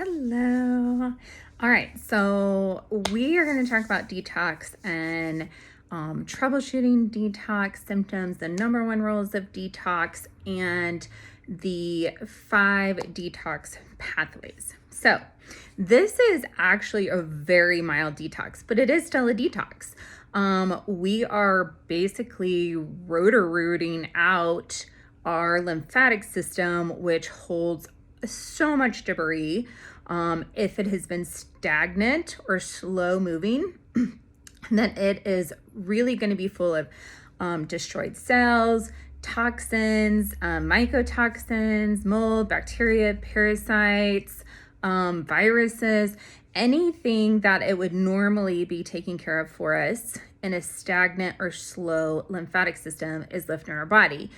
Hello. All right, so we are going to talk about detox and troubleshooting detox symptoms, the number one rules of detox, and the 5 detox pathways. So, this is actually a very mild detox, but it is still a detox. We are basically rotor-rooting out our lymphatic system, which holds so much debris. If it has been stagnant or slow moving, then it is really going to be full of destroyed cells, toxins, mycotoxins, mold, bacteria, parasites, viruses, anything that it would normally be taking care of for us in a stagnant or slow lymphatic system is left in our body.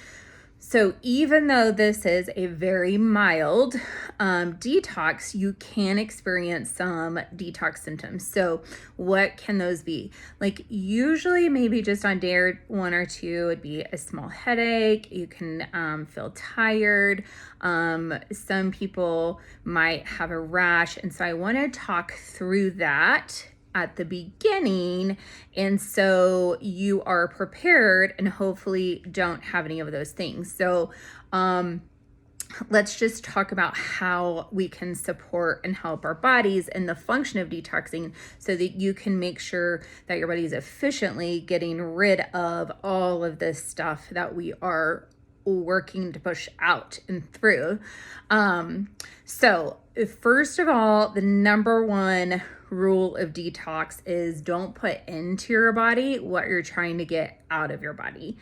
So even though this is a very mild detox, you can experience some detox symptoms. So what can those be? Like usually maybe just on day 1 or 2, it'd be a small headache. You can feel tired. Some people might have a rash. And so I want to talk through that at the beginning, and so you are prepared and hopefully don't have any of those things. So let's just talk about how we can support and help our bodies in the function of detoxing so that you can make sure that your body is efficiently getting rid of all of this stuff that we are working to push out and through. So first of all, the number one rule of detox is don't put into your body what you're trying to get out of your body.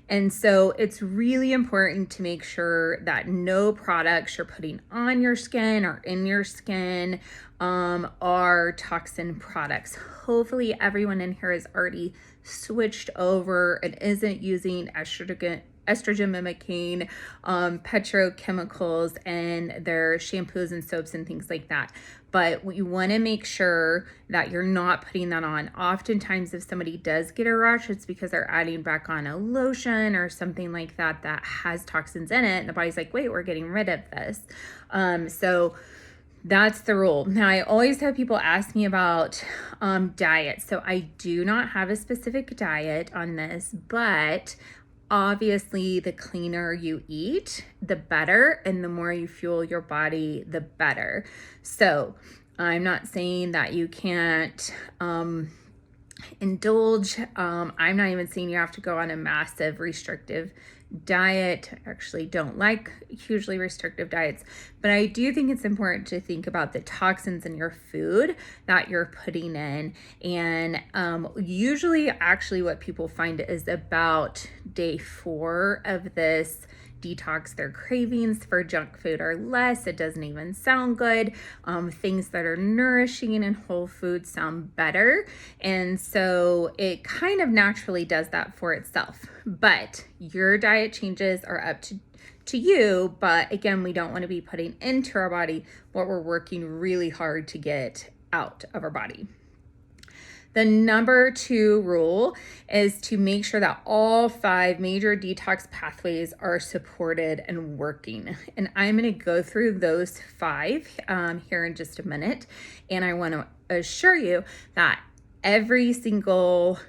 And so it's really important to make sure that no products you're putting on your skin or in your skin are toxin products. Hopefully everyone in here has already switched over and isn't using estrogen mimicking petrochemicals and their shampoos and soaps and things like that. But you want to make sure that you're not putting that on. Oftentimes, if somebody does get a rash, it's because they're adding back on a lotion or something like that that has toxins in it. And the body's like, wait, we're getting rid of this. So that's the rule. Now, I always have people ask me about diet. So I do not have a specific diet on this, but obviously, the cleaner you eat, the better, and the more you fuel your body, the better. So I'm not saying that you can't indulge. I'm not even saying you have to go on a massive restrictive diet. I actually don't like hugely restrictive diets, but I do think it's important to think about the toxins in your food that you're putting in. And usually actually what people find is about day 4 of this detox, their cravings for junk food are less. It doesn't even sound good. Things that are nourishing and whole food sound better. And so it kind of naturally does that for itself. But your diet changes are up to you. But again, we don't want to be putting into our body what we're working really hard to get out of our body. The number 2 rule is to make sure that all 5 major detox pathways are supported and working. And I'm going to go through those 5 here in just a minute. And I want to assure you that every single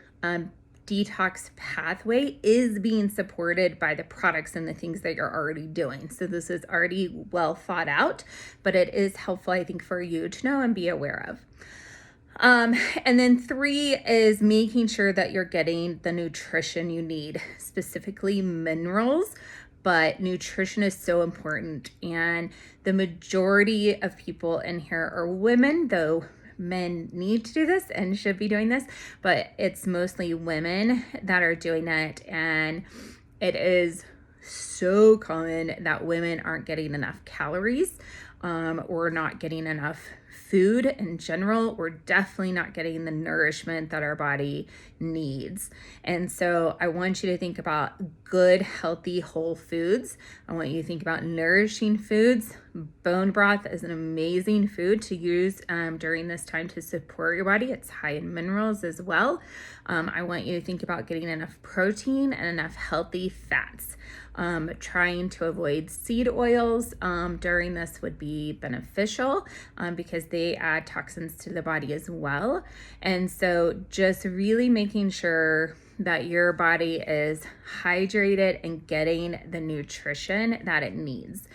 detox pathway is being supported by the products and the things that you're already doing. So this is already well thought out, but it is helpful, I think, for you to know and be aware of. And then 3 is making sure that you're getting the nutrition you need, specifically minerals, but nutrition is so important. And the majority of people in here are women, though men need to do this and should be doing this, but it's mostly women that are doing it. And it is so common that women aren't getting enough calories, or not getting enough food in general. We're definitely not getting the nourishment that our body needs. And so I want you to think about good, healthy, whole foods. I want you to think about nourishing foods. Bone broth is an amazing food to use during this time to support your body. It's high in minerals as well. I want you to think about getting enough protein and enough healthy fats. Trying to avoid seed oils during this would be be beneficial because they add toxins to the body as well. And so just really making sure that your body is hydrated and getting the nutrition that it needs.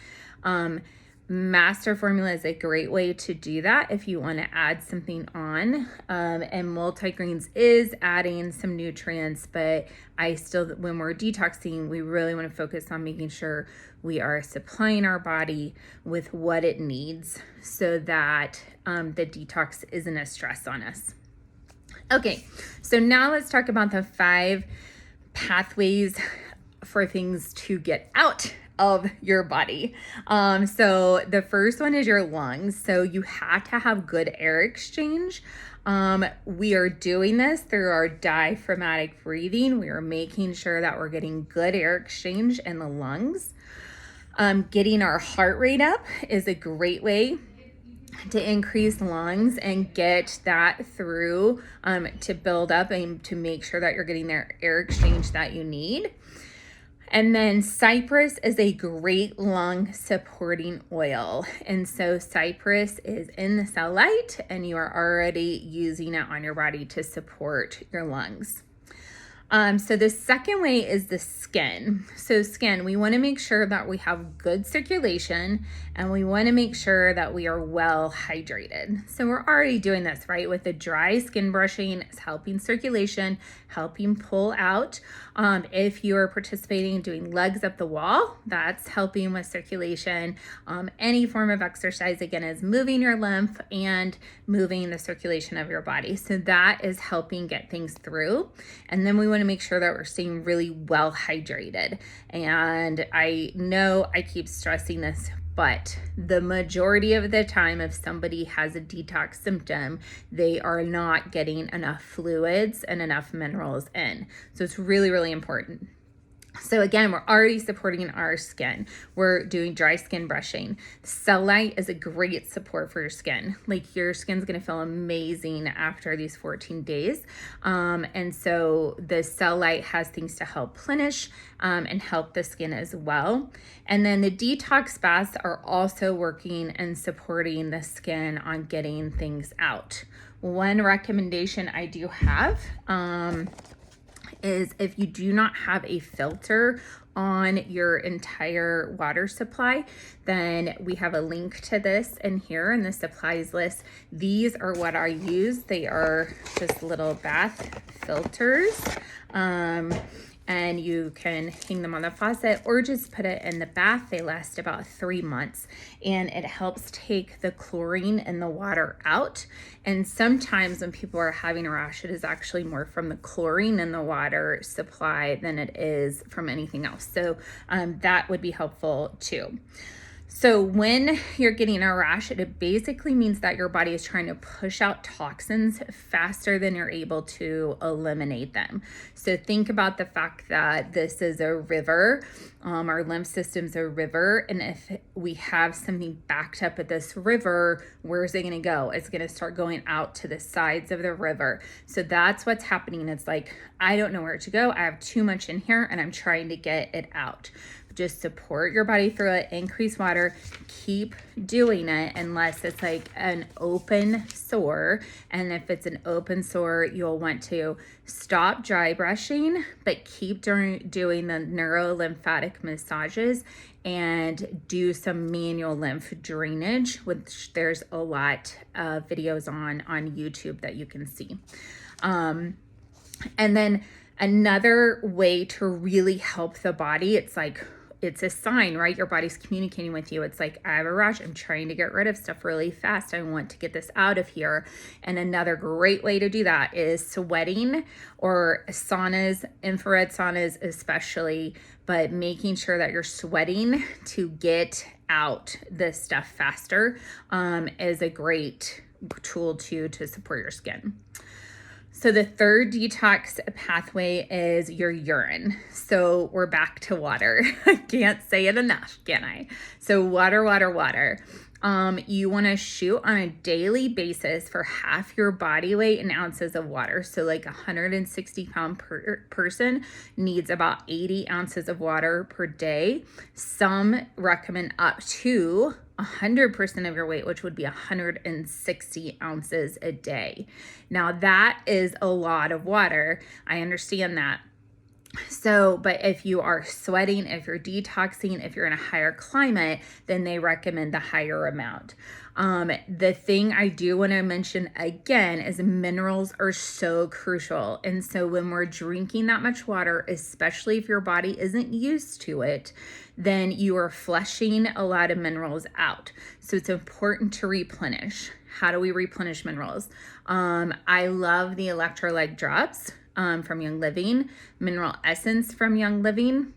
Master formula is a great way to do that if you want to add something on. And multigreens is adding some nutrients, but I still, when we're detoxing, we really want to focus on making sure we are supplying our body with what it needs so that the detox isn't a stress on us. Okay, so now let's talk about the 5 pathways for things to get out of your body. So the first one is your lungs. So you have to have good air exchange. We are doing this through our diaphragmatic breathing. We are making sure that we're getting good air exchange in the lungs. Getting our heart rate up is a great way to increase lungs and get that through to build up and to make sure that you're getting their air exchange that you need. And then cypress is a great lung supporting oil. And so cypress is in the cellulite and you are already using it on your body to support your lungs. So the second way is the skin. So skin, we want to make sure that we have good circulation and we want to make sure that we are well hydrated. So we're already doing this, right? With the dry skin brushing, it's helping circulation, helping pull out. If you are participating in doing legs up the wall, that's helping with circulation. Any form of exercise, again, is moving your lymph and moving the circulation of your body. So that is helping get things through. And then we want to make sure that we're staying really well hydrated. And I know I keep stressing this, but the majority of the time, if somebody has a detox symptom, they are not getting enough fluids and enough minerals in. So it's really, really important. So again, we're already supporting our skin. We're doing dry skin brushing. Cellulite is a great support for your skin. Like your skin's gonna feel amazing after these 14 days. And so the cellulite has things to help plenish and help the skin as well. And then the detox baths are also working and supporting the skin on getting things out. One recommendation I do have, is if you do not have a filter on your entire water supply, then we have a link to this in here in the supplies list. These are what I use. They are just little bath filters. And you can hang them on the faucet or just put it in the bath. They last about 3 months and it helps take the chlorine in the water out. And sometimes when people are having a rash, it is actually more from the chlorine in the water supply than it is from anything else. So that would be helpful too. So when you're getting a rash, it basically means that your body is trying to push out toxins faster than you're able to eliminate them. So think about the fact that this is a river. Our lymph system's a river. And if we have something backed up at this river, where's it going to go? It's going to start going out to the sides of the river. So that's what's happening. It's like, I don't know where to go. I have too much in here and I'm trying to get it out. Just support your body through it, increase water, keep doing it unless it's like an open sore. And if it's an open sore, you'll want to stop dry brushing, but keep doing the neurolymphatic massages and do some manual lymph drainage, which there's a lot of videos on YouTube that you can see. And then another way to really help the body, it's a sign, right? Your body's communicating with you. It's like, I have a rash. I'm trying to get rid of stuff really fast. I want to get this out of here. And another great way to do that is sweating or saunas, infrared saunas especially, but making sure that you're sweating to get out this stuff faster is a great tool too to support your skin. So the third detox pathway is your urine. So we're back to water. I can't say it enough, can I? So water, water, water. You want to shoot on a daily basis for half your body weight in ounces of water. So like 160-pound person needs about 80 ounces of water per day. Some recommend up to 100% of your weight, which would be 160 ounces a day. Now, that is a lot of water. I understand that. So, but if you are sweating, if you're detoxing, if you're in a higher climate, then they recommend the higher amount. The thing I do want to mention again is minerals are so crucial. And so when we're drinking that much water, especially if your body isn't used to it, then you are flushing a lot of minerals out. So it's important to replenish. How do we replenish minerals? I love the electrolyte drops from Young Living, mineral essence from Young Living.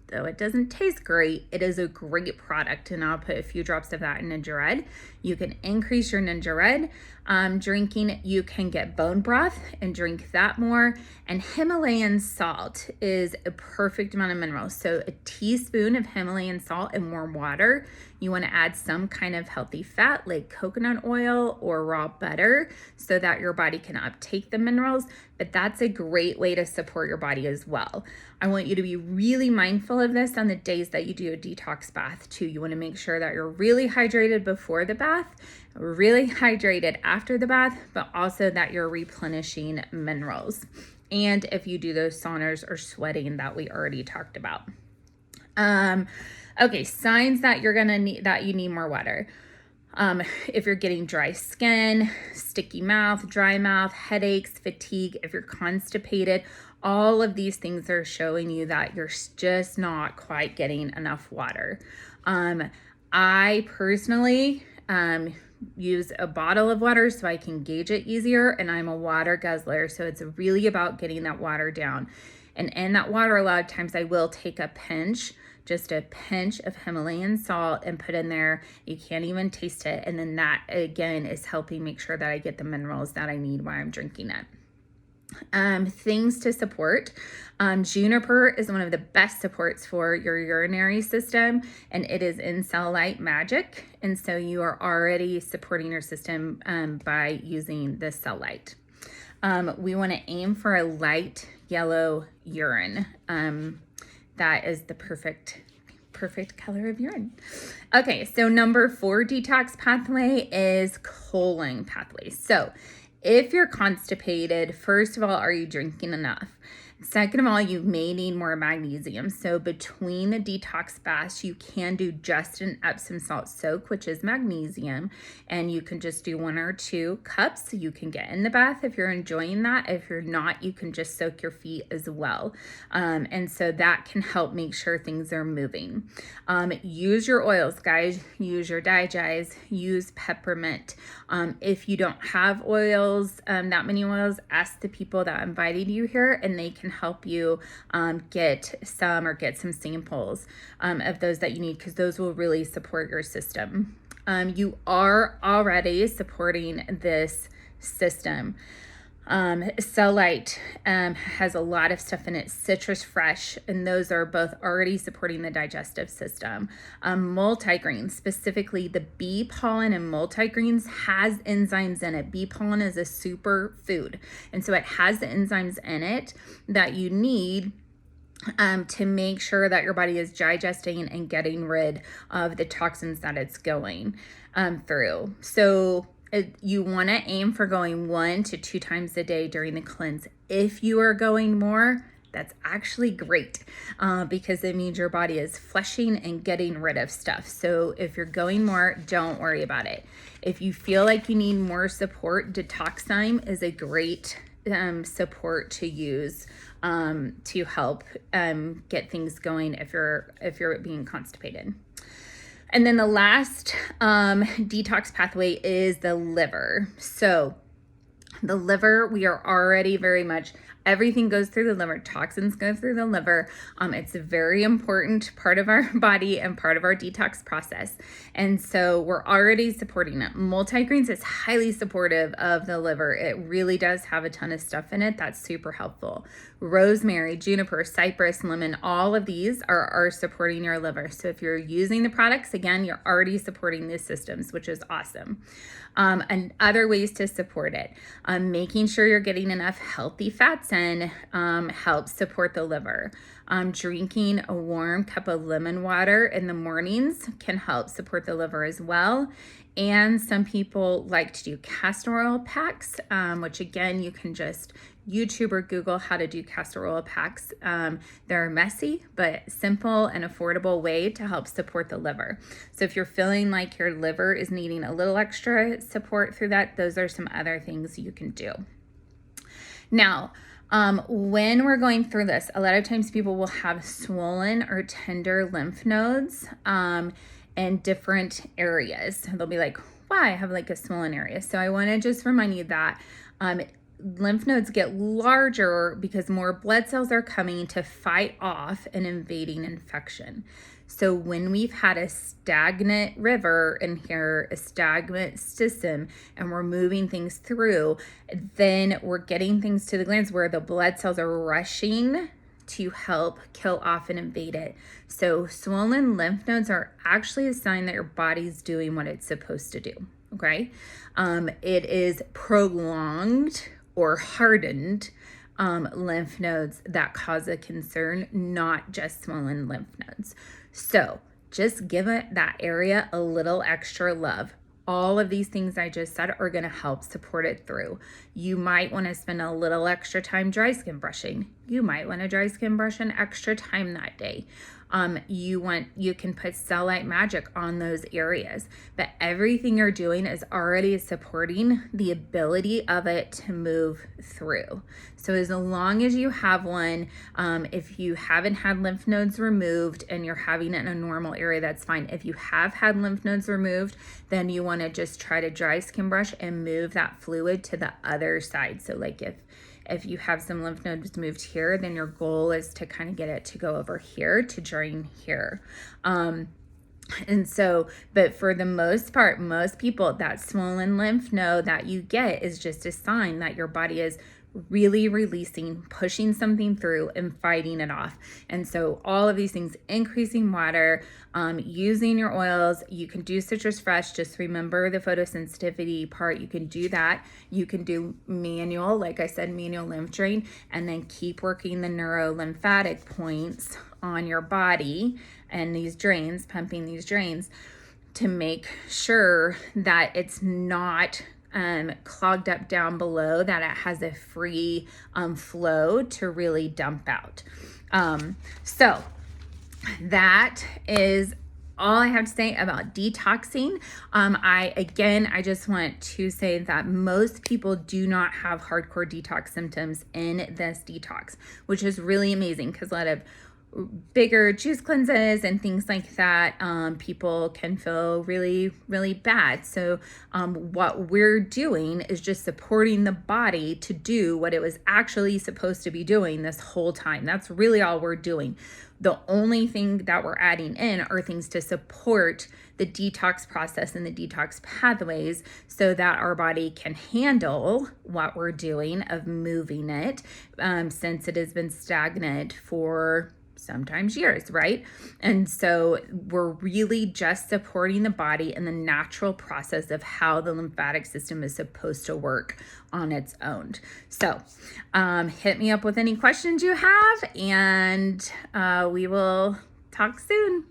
Though it doesn't taste great, it is a great product, and I'll put a few drops of that in Ninja Red. You can increase your Ninja Red drinking. You can get bone broth and drink that more. And Himalayan salt is a perfect amount of minerals. So a teaspoon of Himalayan salt in warm water. You want to add some kind of healthy fat like coconut oil or raw butter so that your body can uptake the minerals. But that's a great way to support your body as well. I want you to be really mindful of this on the days that you do a detox bath too. You want to make sure that you're really hydrated before the bath, really hydrated after the bath, but also that you're replenishing minerals. And if you do those saunas or sweating that we already talked about. Okay, signs that you're gonna need, that you need more water. If you're getting dry skin, sticky mouth, dry mouth, headaches, fatigue, if you're constipated, all of these things are showing you that you're just not quite getting enough water. I personally use a bottle of water so I can gauge it easier, and I'm a water guzzler, so it's really about getting that water down. And in that water, a lot of times I will take a pinch, just a pinch of Himalayan salt and put in there. You can't even taste it. And then that again is helping make sure that I get the minerals that I need while I'm drinking it. Things to support. Juniper is one of the best supports for your urinary system, and it is in Cell Light Magic. And so you are already supporting your system by using the Cell Light. We want to aim for a light yellow urine. That is the perfect color of urine. Okay, so number 4 detox pathway is colon pathway. So if you're constipated, first of all, are you drinking enough? Second of all, you may need more magnesium. So between the detox baths, you can do just an Epsom salt soak, which is magnesium, and you can just do 1 or 2 cups. You can get in the bath if you're enjoying that. If you're not, you can just soak your feet as well. And so that can help make sure things are moving. Use your oils, guys. Use your digize. Use peppermint. If you don't have oils, that many oils, ask the people that invited you here, and they can help you get some samples of those that you need, because those will really support your system. You are already supporting this system. Cell Light has a lot of stuff in it, citrus fresh, and those are both already supporting the digestive system. Multigreens, specifically the bee pollen and multigreens, has enzymes in it. Bee pollen is a super food, and so it has the enzymes in it that you need to make sure that your body is digesting and getting rid of the toxins that it's going through. So you want to aim for going 1 to 2 times a day during the cleanse. If you are going more, that's actually great because it means your body is flushing and getting rid of stuff. So if you're going more, don't worry about it. If you feel like you need more support, Detoxime is a great support to use to help get things going if you're being constipated. And then the last detox pathway is the liver. So the liver, we are already very much, everything goes through the liver. Toxins go through the liver. It's a very important part of our body and part of our detox process. And so we're already supporting it. Multigreens is highly supportive of the liver. It really does have a ton of stuff in it that's super helpful. Rosemary, juniper, cypress, lemon, all of these are supporting your liver. So if you're using the products, again, you're already supporting these systems, which is awesome. And other ways to support it, making sure you're getting enough healthy fats ginseng helps support the liver. Drinking a warm cup of lemon water in the mornings can help support the liver as well. And some people like to do castor oil packs, which again, you can just YouTube or Google how to do castor oil packs. They're messy, but simple and affordable way to help support the liver. So if you're feeling like your liver is needing a little extra support through that, those are some other things you can do. Now, when we're going through this, a lot of times people will have swollen or tender lymph nodes in different areas. They'll be like, why? I have like a swollen area. So I want to just remind you that lymph nodes get larger because more blood cells are coming to fight off an invading infection. So when we've had a stagnant river in here, a stagnant system, and we're moving things through, then we're getting things to the glands where the blood cells are rushing to help kill off and invade it. So swollen lymph nodes are actually a sign that your body's doing what it's supposed to do, okay? It is prolonged or hardened lymph nodes that cause a concern, not just swollen lymph nodes. So just give it that area a little extra love. All of these things I just said are going to help support it through. You might want to spend a little extra time dry skin brushing. You might want to dry skin brush an extra time that day. You can put Cell Light Magic on those areas, but everything you're doing is already supporting the ability of it to move through. So as long as you have one, if you haven't had lymph nodes removed and you're having it in a normal area, that's fine. If you have had lymph nodes removed, then you want to just try to dry skin brush and move that fluid to the other side. So like if you have some lymph nodes moved here, then your goal is to kind of get it to go over here to drain here. And so, but for the most part, most people, that swollen lymph node that you get is just a sign that your body is really releasing, pushing something through and fighting it off. And so all of these things, increasing water, using your oils, you can do Citrus Fresh. Just remember the photosensitivity part. You can do that. You can do manual, like I said, manual lymph drain, and then keep working the neurolymphatic points on your body and these drains, pumping these drains to make sure that it's not clogged up down below, that it has a free flow to really dump out. So that is all I have to say about detoxing. I just want to say that most people do not have hardcore detox symptoms in this detox, which is really amazing because a lot of bigger juice cleanses and things like that, people can feel really, really bad. So what we're doing is just supporting the body to do what it was actually supposed to be doing this whole time. That's really all we're doing. The only thing that we're adding in are things to support the detox process and the detox pathways so that our body can handle what we're doing of moving it, since it has been stagnant for sometimes years, right? And so we're really just supporting the body in the natural process of how the lymphatic system is supposed to work on its own. So hit me up with any questions you have, and we will talk soon.